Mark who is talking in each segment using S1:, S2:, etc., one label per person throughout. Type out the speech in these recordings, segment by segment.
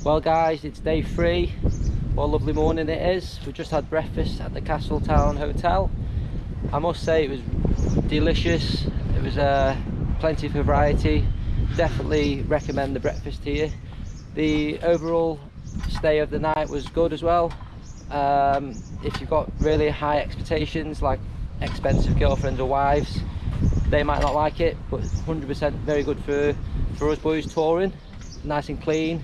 S1: Well guys, it's day 3. What a lovely morning it is. We just had breakfast at the Castletown Hotel. I must say it was delicious. It was plenty of variety. Definitely recommend the breakfast here. The overall stay of the night was good as well. If you've got really high expectations like expensive girlfriends or wives, they might not like it, but 100% very good for us boys touring. Nice and clean.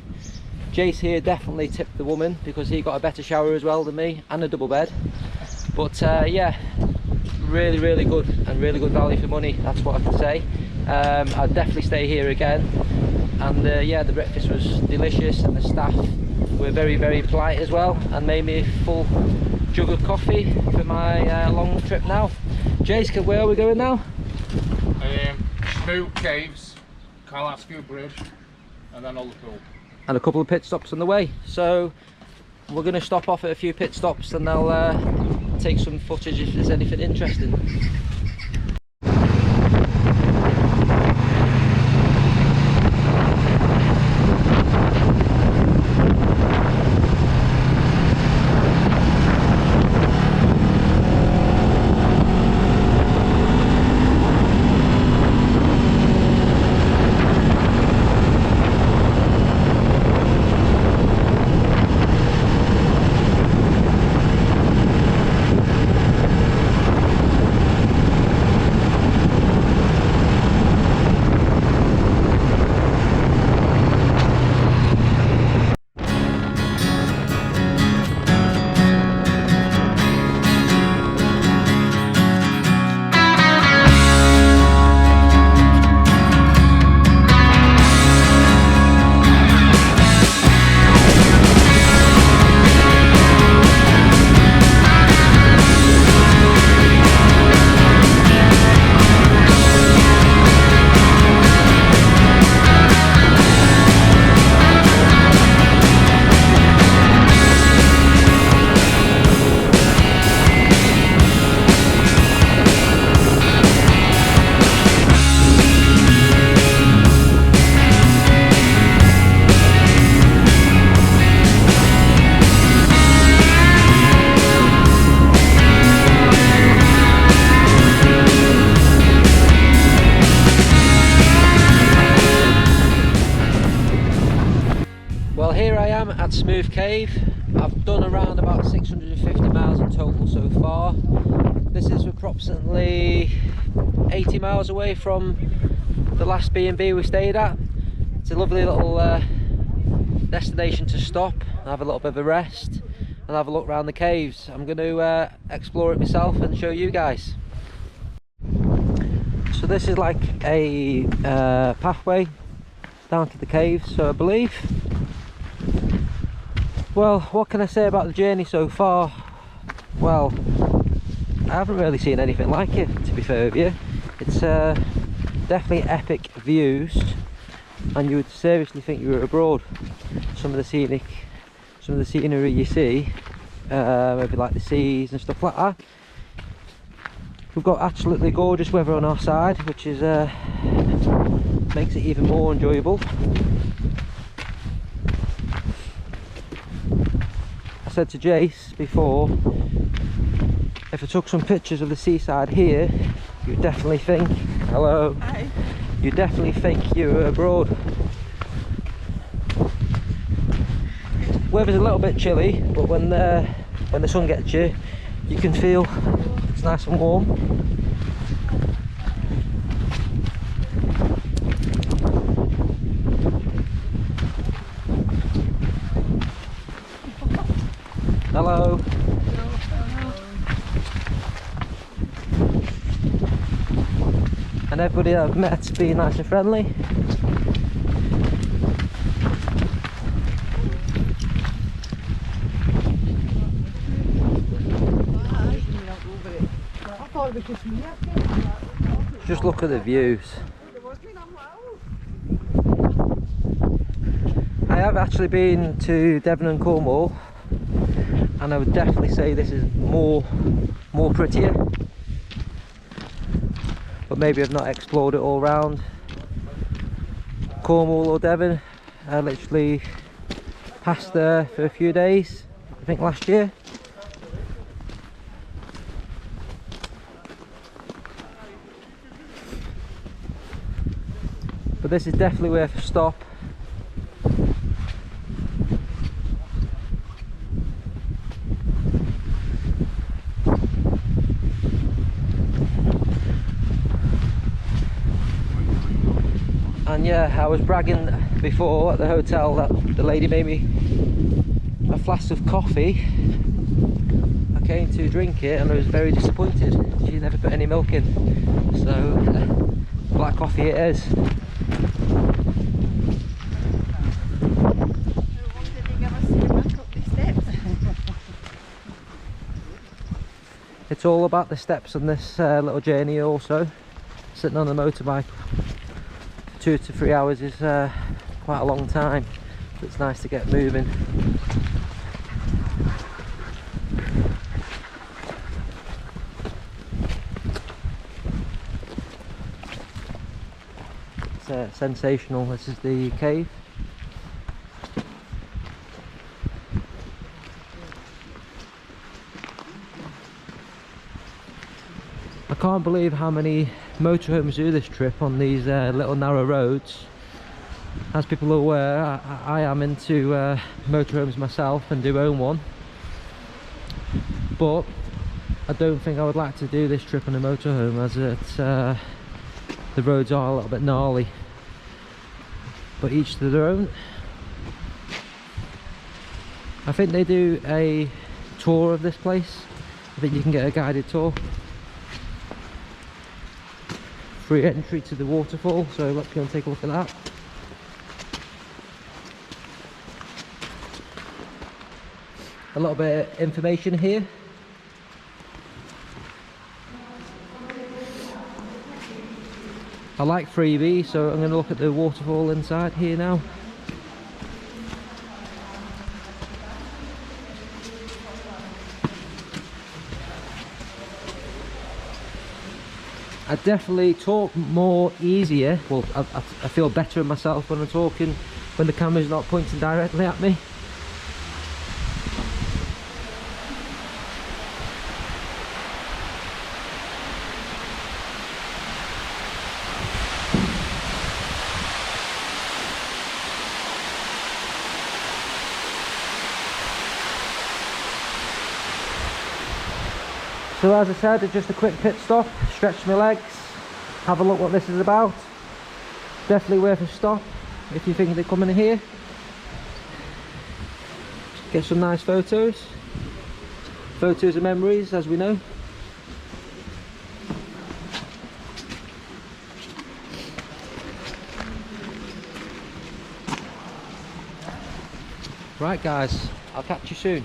S1: Jace here definitely tipped the woman because he got a better shower as well than me and a double bed. But yeah, really good and really good value for money, that's what I can say. I'd definitely stay here again. And yeah, the breakfast was delicious and the staff were very polite as well and made me a full jug of coffee for my long trip now. Jace, where are we going now?
S2: Smooth Caves, Carlasco Bridge, and then Ullapool.
S1: And a couple of pit stops on the way. So we're going to stop off at a few pit stops and they'll take some footage if there's anything interesting. Well, here I am at Smooth Cave. I've done around about 650 miles in total so far. This is approximately 80 miles away from the last B&B we stayed at. It's a lovely little destination to stop and have a little bit of a rest and have a look around the caves. I'm going to explore it myself and show you guys. So this is like a pathway down to the caves, so I believe. Well, what can I say about the journey so far? Well, I haven't really seen anything like it, to be fair with you. It's definitely epic views, and you would seriously think you were abroad. Some of the scenery you see, maybe like the seas and stuff like that. We've got absolutely gorgeous weather on our side, which is makes it even more enjoyable. I said to Jace before, if I took some pictures of the seaside here, you'd definitely think, hello, hi. You'd definitely think you were abroad. Weather's a little bit chilly, but when the sun gets you, you can feel it's nice and warm. Hello. And everybody that I've met's been nice and friendly. Just look at the views. I have actually been to Devon and Cornwall, and I would definitely say this is more prettier, but maybe I've not explored it all round. Cornwall or Devon, literally passed there for a few days, I think last year. But this is definitely worth a stop. And yeah, I was bragging before at the hotel that the lady made me a flask of coffee. I came to drink it and I was very disappointed. She never put any milk in. So black coffee it is. It's all about the steps on this little journey also. Sitting on a motorbike 2 to 3 hours is quite a long time, so it's nice to get moving. It's sensational. This is the cave. I can't believe how many motorhomes do this trip on these little narrow roads. As people are aware, I am into motorhomes myself and do own one, but I don't think I would like to do this trip on a motorhome, as the roads are a little bit gnarly, but each to their own. I think they do a tour of this place. I think you can get a guided tour. Free entry to the waterfall, so let's go and take a look at that. A little bit of information here. I like freebie, so I'm going to look at the waterfall inside here now. I definitely talk more easier. Well, I feel better in myself when I'm talking, when the camera's not pointing directly at me. So as I said, just a quick pit stop, stretch my legs, have a look what this is about. Definitely worth a stop if you think they're coming here. Get some nice photos. Photos and memories, as we know. Right guys, I'll catch you soon.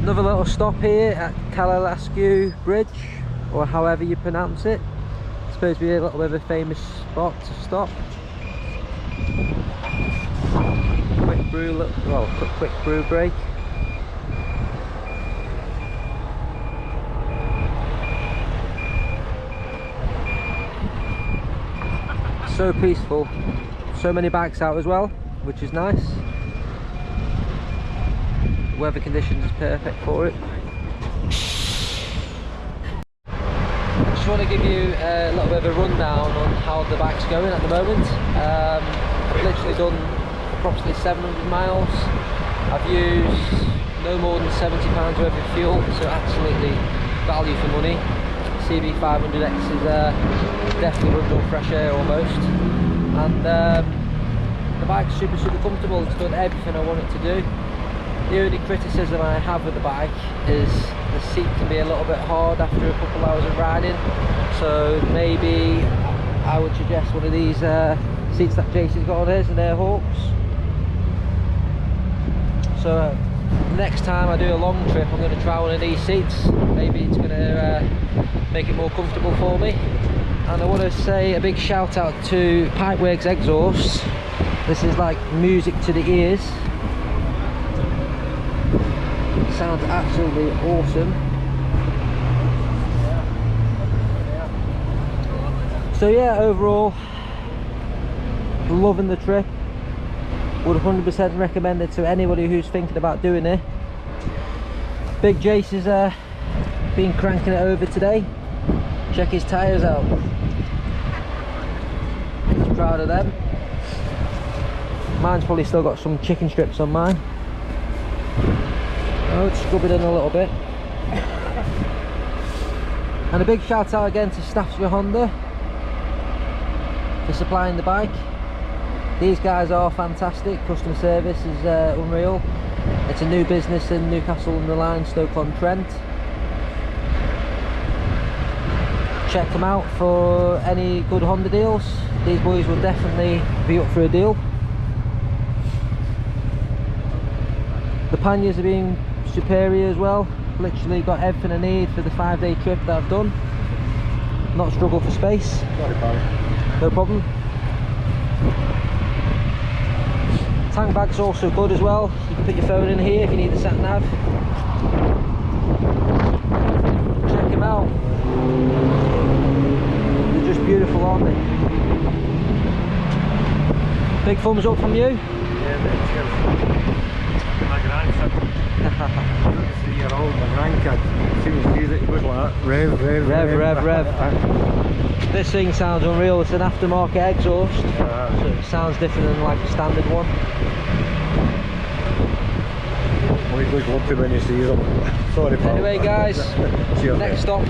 S1: Another little stop here at Kalalasku Bridge, or however you pronounce it. It's supposed to be a little bit of a famous spot to stop. Quick brew, well, quick brew break. So peaceful, so many bikes out as well, which is nice. The weather conditions is perfect for it. I just want to give you a little bit of a rundown on how the bike's going at the moment. I've literally done approximately 700 miles. I've used no more than £70 worth of fuel, so absolutely value for money. CB500X is definitely runs on fresh air almost, and the bike's super comfortable. It's done everything I want it to do. The only criticism I have with the bike is the seat can be a little bit hard after a couple hours of riding, so maybe I would suggest one of these seats that Jason's got on his, and they're Hawks. So next time I do a long trip, I'm going to try one of these seats. Maybe it's going to make it more comfortable for me. And I want to say a big shout out to Pipeworks exhausts. This is like music to the ears. Sounds absolutely awesome. So yeah, overall, loving the trip. Would 100% recommend it to anybody who's thinking about doing it. Big Jace has been cranking it over today. Check his tyres out. Just proud of them. Mine's probably still got some chicken strips on mine. Oh, it's scrub it in a little bit. And a big shout out again to Staffsbury Honda for supplying the bike. These guys are fantastic. Customer service is unreal. It's a new business in Newcastle-on-the-Line, Stoke-on-Trent. Check them out for any good Honda deals. These boys will definitely be up for a deal. The panniers are being superior as well. Literally got everything I need for the 5-day trip that I've done. Not struggled for space. No problem. Tank bag's also good as well. You can put your phone in here if you need the sat nav. Check them out. They're just beautiful, aren't they? Big thumbs up from you.
S3: Yeah, my grandson. 3-year-old, my grandkid. As soon as he sees it, he goes like that. Rev.
S1: This thing sounds unreal. It's an aftermarket exhaust, so it sounds different than like a standard one.
S3: Well, he goes lucky when he sees them. Sorry, pal.
S1: Anyway guys,
S3: Cheers,
S1: next stop.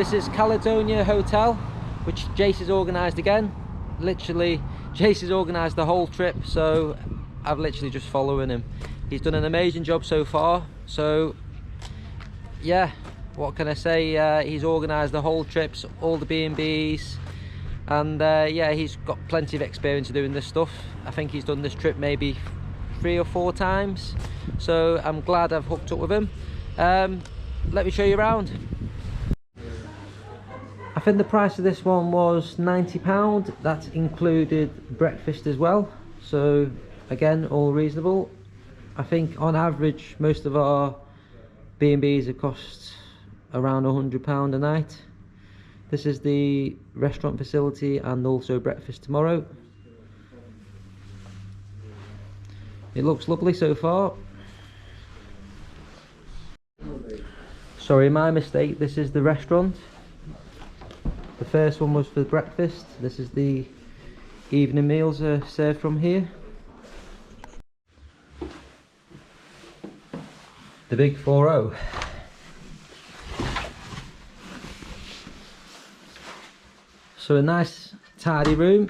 S1: this is Caledonia Hotel, which Jace has organised again. Literally, Jace has organised the whole trip, so I've literally just following him. He's done an amazing job so far. So yeah, what can I say? He's organised the whole trips, all the B&Bs, and yeah, he's got plenty of experience doing this stuff. I think he's done this trip maybe 3 or 4 times, so I'm glad I've hooked up with him. Let me show you around. I think the price of this one was £90. That included breakfast as well, so again, all reasonable. I think on average most of our B&Bs have cost around £100 a night. This is the restaurant facility and also breakfast tomorrow. It looks lovely so far. Sorry, my mistake, this is the restaurant. The first one was for breakfast. This is the evening meals are served from here. The big 4-0. So a nice tidy room,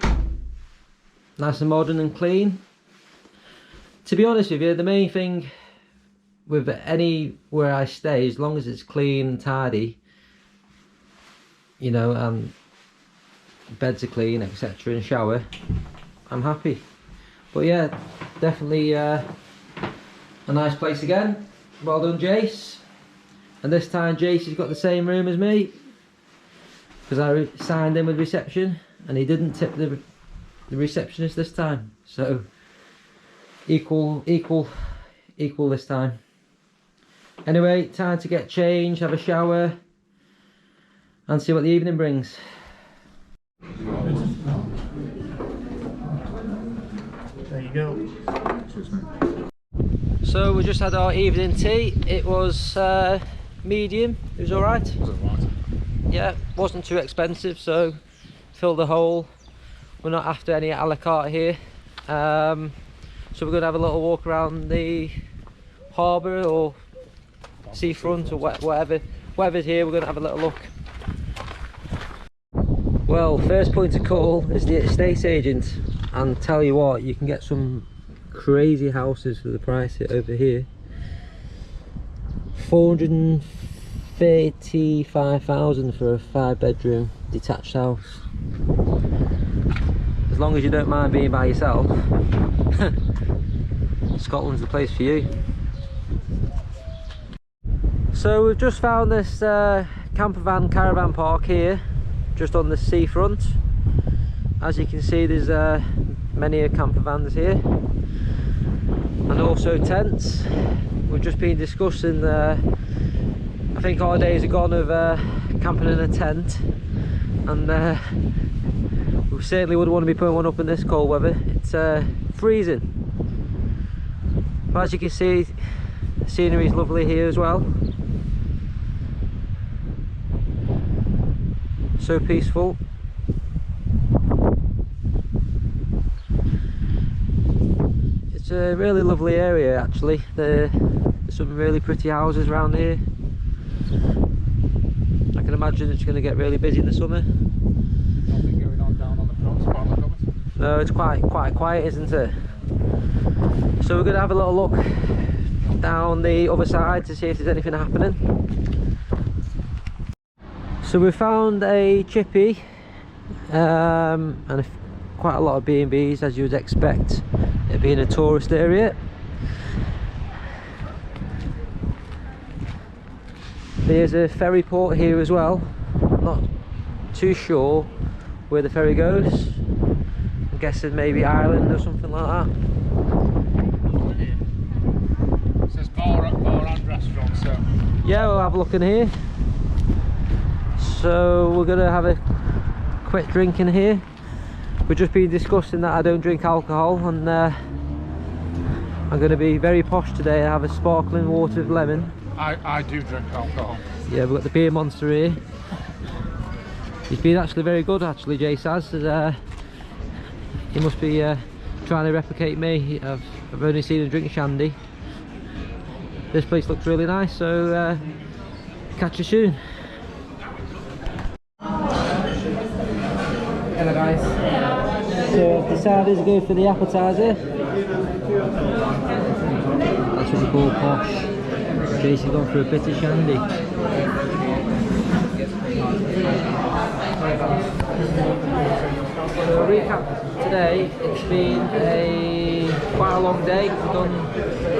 S1: nice and modern and clean. To be honest with you, the main thing with anywhere I stay, as long as it's clean and tidy, you know, and beds are clean, etc., and shower, I'm happy. But yeah, definitely a nice place again. Well done, Jace. And this time Jace has got the same room as me, because I signed in with reception and he didn't tip the receptionist this time. So equal this time. Anyway, time to get changed, have a shower and see what the evening brings.
S3: There you go.
S1: So we just had our evening tea. It was medium. It was alright. Yeah, wasn't too expensive, so fill the hole. We're not after any a la carte here. So we're going to have a little walk around the harbour or seafront or whatever's here. We're going to have a little look. Well, first point of call is the estate agent, and tell you what, you can get some crazy houses for the price over here. 435,000 for a 5-bedroom detached house. As long as you don't mind being by yourself, Scotland's the place for you. So we've just found this camper van caravan park here, just on the seafront. As you can see, there's many camper vans here, and also tents. We've just been discussing, I think our days are gone of camping in a tent, and we certainly wouldn't want to be putting one up in this cold weather. It's freezing. But as you can see, the scenery is lovely here as well. So peaceful. It's a really lovely area actually. There's some really pretty houses around here. I can imagine it's going to get really busy in the summer.
S2: Nothing going on down on the front spot of it.
S1: No, it's quite quiet, isn't it? So we're going to have a little look down the other side to see if there's anything happening. So we found a chippy and quite a lot of B&Bs, as you would expect, it being a tourist area. There's a ferry port here as well. I'm not too sure where the ferry goes. I'm guessing maybe Ireland or something like that.
S2: It says bar and restaurant, so
S1: Yeah, we'll have a look in here. So we're going to have a quick drink in here. We've just been discussing that I don't drink alcohol, and I'm going to be very posh today. I have a sparkling water with lemon.
S2: I do drink alcohol.
S1: Yeah, we've got the beer monster here. He's been actually very good, actually, Jace has. He must be trying to replicate me. I've only seen him drink shandy. This place looks really nice, so catch you soon. decided to go for the appetizer. That's what we call posh. Jason's gone for a bit of shandy. So a recap today, it's been quite a long day. We've done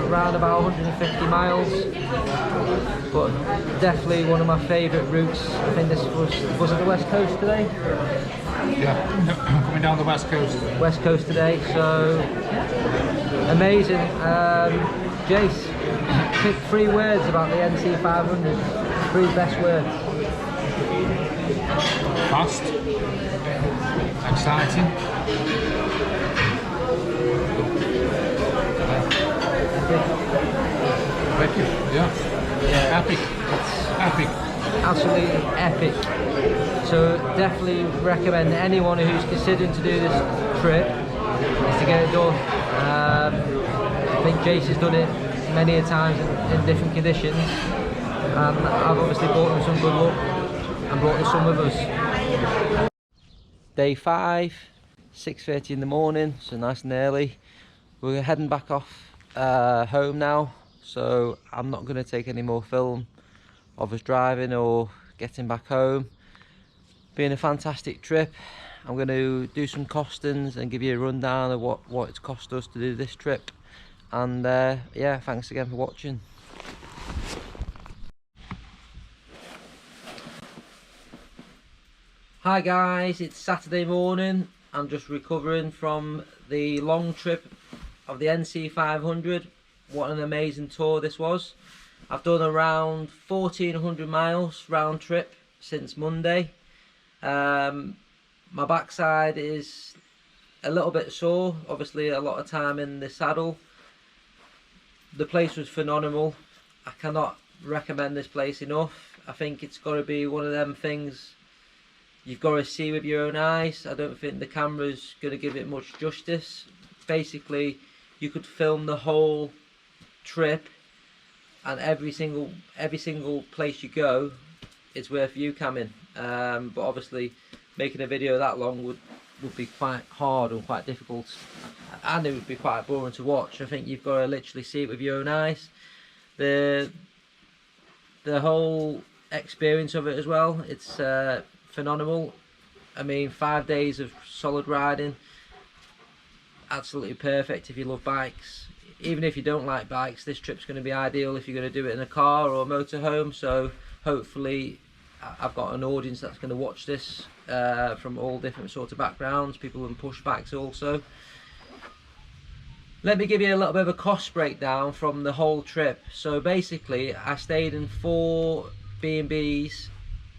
S1: around about 150 miles, but definitely one of my favourite routes. I think this was it the West Coast today?
S2: Yeah, coming down the West Coast.
S1: West Coast today, so amazing. Jace, pick 3 words about the NC500, 3 best words.
S2: Fast, exciting, wicked, yeah, epic, epic.
S1: Absolutely epic. So definitely recommend anyone who's considering to do this trip is to get it done. I think Jace has done it many a times in different conditions, and I've obviously brought him some good luck and brought him some with us. Day 5, 6:30 in the morning, so nice and early. We're heading back off home now, so I'm not going to take any more film of us driving or getting back home. Been a fantastic trip. I'm going to do some costings and give you a rundown of what it's cost us to do this trip. And yeah, thanks again for watching. Hi guys, it's Saturday morning. I'm just recovering from the long trip of the NC500. What an amazing tour this was. I've done around 1,400 miles round trip since Monday. My backside is a little bit sore, obviously a lot of time in the saddle. The place was phenomenal. I cannot recommend this place enough. I think it's got to be one of them things you've got to see with your own eyes. I don't think the camera's going to give it much justice. Basically, you could film the whole trip, and every single place you go, it's worth you camming. But obviously, making a video that long would be quite hard and quite difficult, and it would be quite boring to watch. I think you've got to literally see it with your own eyes. The whole experience of it as well, it's phenomenal. I mean, 5 days of solid riding, absolutely perfect if you love bikes. Even if you don't like bikes, this trip's going to be ideal if you're going to do it in a car or a motorhome. So hopefully I've got an audience that's going to watch this from all different sorts of backgrounds, people in push bikes also. Let me give you a little bit of a cost breakdown from the whole trip. So basically, I stayed in 4 B&Bs,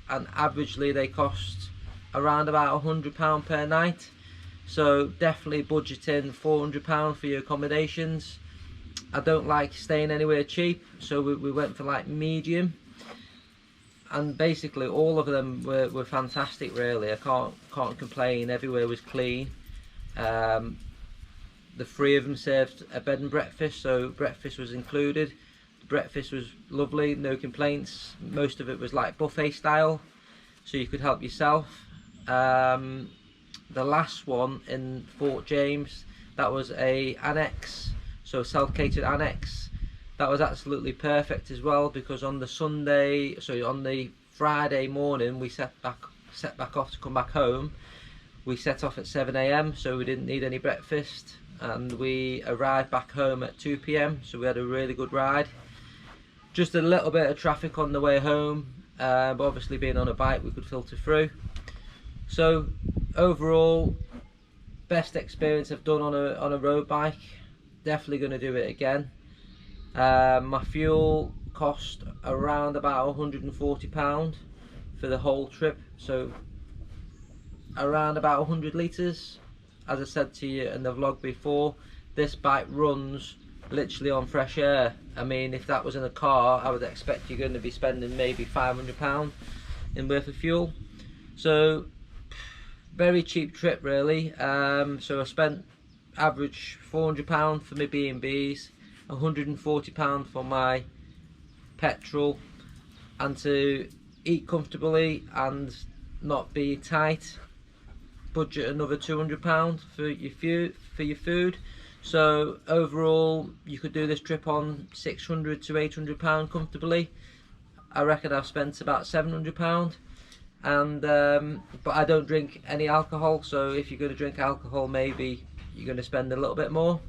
S1: and averagely they cost around about £100 per night. So definitely budgeting £400 for your accommodations. I don't like staying anywhere cheap, so we went for like medium, and basically all of them were fantastic really. I can't complain. Everywhere was clean. The 3 of them served a bed and breakfast, so breakfast was included. The breakfast was lovely, no complaints. Most of it was like buffet style, so you could help yourself. The last one in Fort James, that was a annex, so self-catered annex. That was absolutely perfect as well, because on the Friday morning we set back off to come back home. We set off at 7 AM, so we didn't need any breakfast, and we arrived back home at 2 PM, so we had a really good ride. Just a little bit of traffic on the way home, but obviously being on a bike we could filter through. So overall, best experience I've done on a road bike. Definitely going to do it again. My fuel cost around about £140 for the whole trip, so around about 100 litres. As I said to you in the vlog before, this bike runs literally on fresh air. I mean, if that was in a car, I would expect you're going to be spending maybe £500 in worth of fuel. So very cheap trip really. So I spent average £400 for my B&Bs, £140 for my petrol, and to eat comfortably and not be tight. budget another £200 for your food. So overall, you could do this trip on £600 to £800 comfortably. I reckon I've spent about £700, and but I don't drink any alcohol. So if you're going to drink alcohol, maybe you're going to spend a little bit more.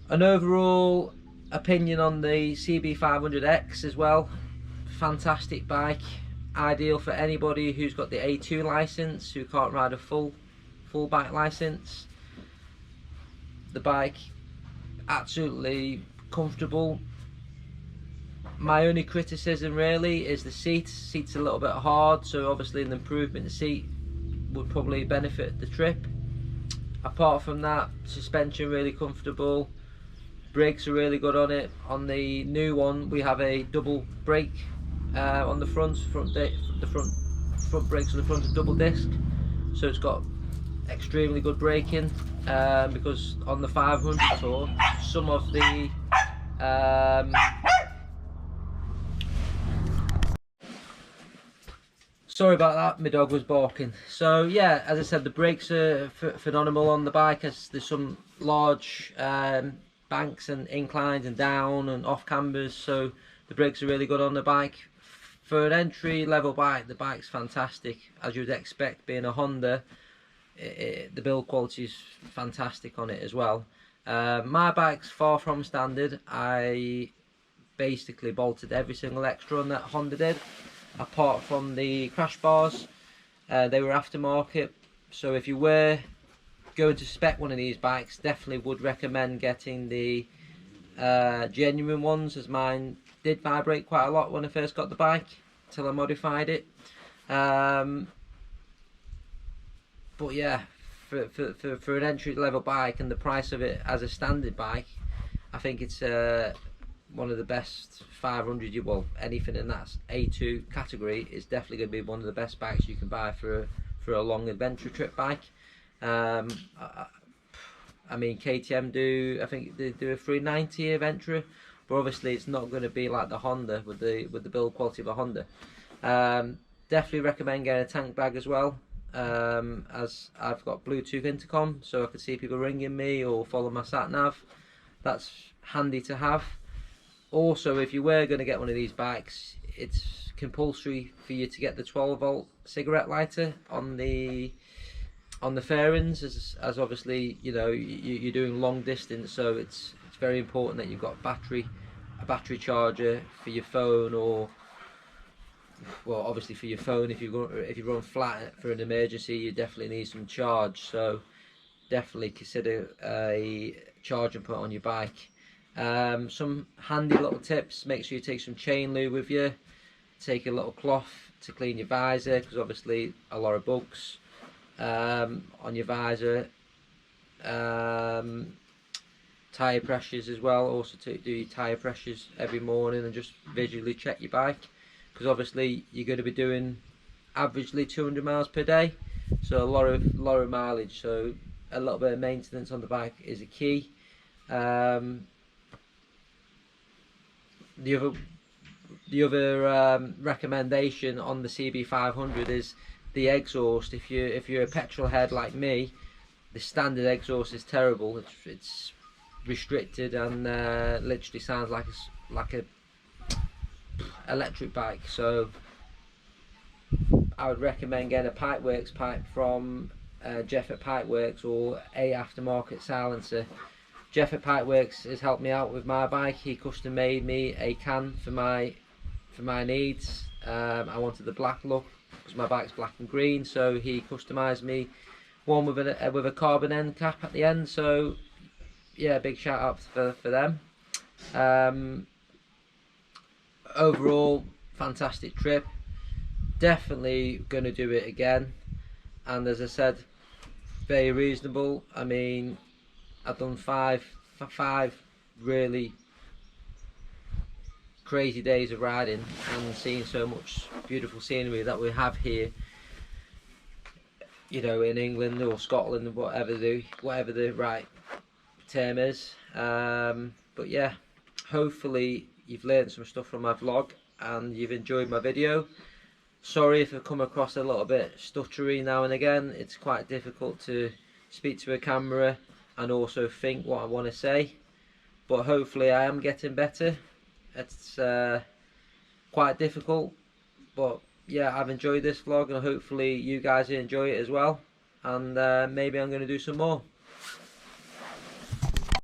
S1: An overall opinion on the CB500X as well. Fantastic bike, ideal for anybody who's got the A2 license, who can't ride a full bike license. The bike, absolutely comfortable. My only criticism really is the seat's a little bit hard, so obviously an improvement in the seat would probably benefit the trip. Apart from that, suspension really comfortable. Brakes are really good on it. On the new one, we have a double brake on the front brakes on the front are double disc, so it's got extremely good braking. Because on the 500 Tour, some of the sorry about that, my dog was barking. So yeah, as I said, the brakes are phenomenal on the bike, as there's some large banks and inclines and down and off cambers, so the brakes are really good on the bike. For an entry level bike, the bike's fantastic, as you would expect, being a Honda. The build quality is fantastic on it as well. My bike's far from standard. I basically bolted every single extra on that Honda did, apart from the crash bars. They were aftermarket, so if you were going to spec one of these bikes, definitely would recommend getting the genuine ones, as mine did vibrate quite a lot when I first got the bike till I modified it. But yeah, for an entry level bike and the price of it as a standard bike, I think it's one of the best 500, well, anything in that A2 category is definitely going to be one of the best bikes you can buy for a long adventure trip bike. I mean, KTM do, I think they do a 390 adventure, but obviously it's not going to be like the Honda with the build quality of a Honda. Definitely recommend getting a tank bag as well, as I've got Bluetooth intercom, so I can see people ringing me or follow my sat nav. That's handy to have. Also, if you were going to get one of these bikes, it's compulsory for you to get the 12-volt cigarette lighter on the fairings, as obviously, you know, you're doing long distance, so it's very important that you've got a battery charger for your phone, or, well, obviously for your phone. If you run flat for an emergency, you definitely need some charge, so definitely consider a charging point on your bike. Some handy little tips: make sure you take some chain lube with you, take a little cloth to clean your visor, because obviously a lot of bugs on your visor. Tyre pressures as well, also to do your tyre pressures every morning and just visually check your bike, because obviously you're going to be doing averagely 200 miles per day, so a lot of mileage, so a little bit of maintenance on the bike is a key. The other recommendation on the CB500 is the exhaust. If you're a petrol head like me, the standard exhaust is terrible. It's restricted and literally sounds like a electric bike. So I would recommend getting a Pipeworks pipe from Jeff at Pipeworks, or a aftermarket silencer. Jeff at Pipeworks has helped me out with my bike. He custom made me a can for my needs. I wanted the black look because my bike's black and green, so he customized me one with a carbon end cap at the end. So yeah, big shout out for them. Overall, fantastic trip. Definitely going to do it again, and as I said, very reasonable. I mean, I've done five really crazy days of riding and seeing so much beautiful scenery that we have here, you know, in England or Scotland, whatever the right term is. But yeah, hopefully you've learned some stuff from my vlog and you've enjoyed my video. Sorry if I come across a little bit stuttery now and again. It's quite difficult to speak to a camera and also think what I want to say, but hopefully I am getting better. It's quite difficult, but yeah, I've enjoyed this vlog and hopefully you guys enjoy it as well, and maybe I'm going to do some more.